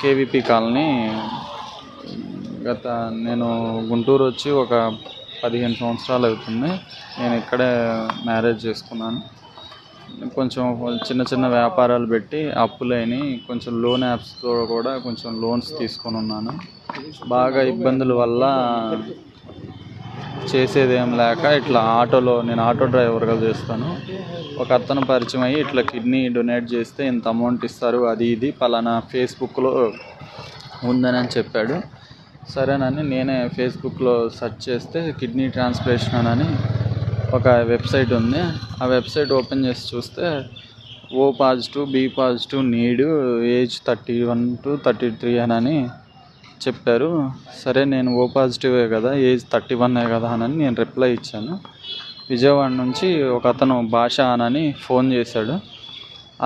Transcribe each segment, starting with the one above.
KVP colony. నేను గుంటూరు వచ్చి ఒక 15 సంవత్సరాలు అవుతుంది. నేను ఇక్కడే మ్యారేజ్ చేసుకున్నాను. కొంచెం చిన్న చిన్న వ్యాపారాలు పెట్టి అప్పులైన కొంచెం లోన్ యాప్స్తో కూడా కొంచెం లోన్స్ తీసుకొని ఉన్నాను. బాగా ఇబ్బందుల వల్ల చేసేదేం లేక ఇట్లా నేను ఆటో డ్రైవర్గా చేస్తాను. ఒక అతను పరిచయం అయ్యి ఇట్లా కిడ్నీ డొనేట్ చేస్తే ఇంత అమౌంట్ ఇస్తారు, అది ఇది పలానా ఫేస్బుక్లో ఉందని చెప్పాడు. సరేనని నేనే ఫేస్బుక్లో సెర్చ్ చేస్తే కిడ్నీ ట్రాన్స్ప్లాంటేషన్ అని ఒక వెబ్సైట్ ఉంది. ఆ వెబ్సైట్ ఓపెన్ చేసి చూస్తే O positive, B positive need, age 31 to 33 అని చెప్పారు. సరే నేను O పాజిటివే కదా, ఏజ్ 31 కదా అని నేను రిప్లై ఇచ్చాను. విజయవాడ నుంచి ఒక అతను భాష అని ఫోన్ చేశాడు.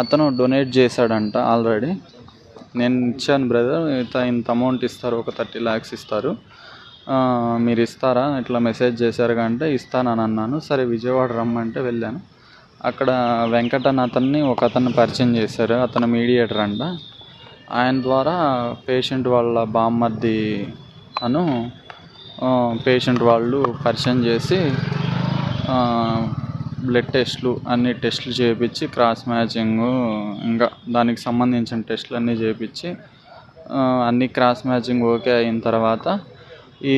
అతను డొనేట్ చేశాడంట ఆల్రెడీ. నేను ఇచ్చాను, బ్రదర్ ఇంత అమౌంట్ ఇస్తారు, ఒక 30 lakhs ఇస్తారు, మీరు ఇస్తారా, ఇట్లా మెసేజ్ చేశారు అంటే ఇస్తానని అన్నాను. సరే విజయవాడ రమ్మంటే వెళ్ళాను. అక్కడ వెంకటన్ అతన్ని ఒక అతన్ని పరిచయం చేశారు. అతను మీడియేటర్ అంట. ఆయన ద్వారా పేషెంట్ వాళ్ళ బామ్మర్ది పేషెంట్ వాళ్ళు పరిచయం చేసి బ్లడ్ టెస్ట్లు అన్ని టెస్టులు చేయించి క్రాస్ మ్యాచింగ్ ఇంకా దానికి సంబంధించిన టెస్టులు అన్నీ చేయించి అన్ని క్రాస్ మ్యాచింగ్ ఓకే అయిన తర్వాత ఈ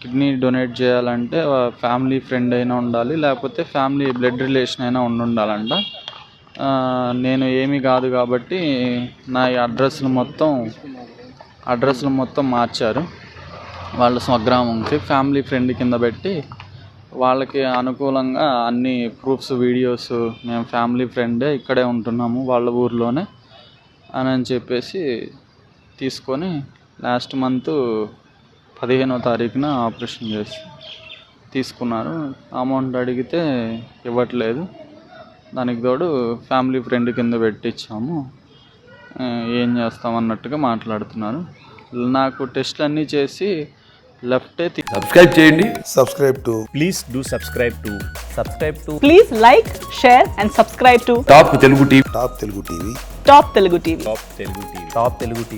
కిడ్నీ డొనేట్ చేయాలంటే ఫ్యామిలీ ఫ్రెండ్ అయినా ఉండాలి, లేకపోతే ఫ్యామిలీ బ్లడ్ రిలేషన్ అయినా ఉండాలంట. నేను ఏమీ కాదు కాబట్టి నా అడ్రస్లు మొత్తం మార్చారు. వాళ్ళ స్వగ్రామంకి ఫ్యామిలీ ఫ్రెండ్ కింద పెట్టి వాళ్ళకి అనుకూలంగా అన్ని ప్రూఫ్స్, వీడియోస్, మేము ఫ్యామిలీ ఫ్రెండే ఇక్కడే ఉంటున్నాము వాళ్ళ ఊర్లోనే అని చెప్పేసి తీసుకొని లాస్ట్ మంత్ 15వ తారీఖున ఆపరేషన్ చేసి తీసుకున్నారు. అమౌంట్ అడిగితే ఇవ్వట్లేదు. దానికి తోడు ఫ్యామిలీ ఫ్రెండ్ కింద పెట్టించాము, ఏం చేస్తామన్నట్టుగా మాట్లాడుతున్నారు. నాకు టెస్ట్లు అన్నీ చేసి సబ్స్క్రైబ్ చేయండి. Please do subscribe to. Please like, share and subscribe to top Telugu TV. Top Telugu TV. Top Telugu TV.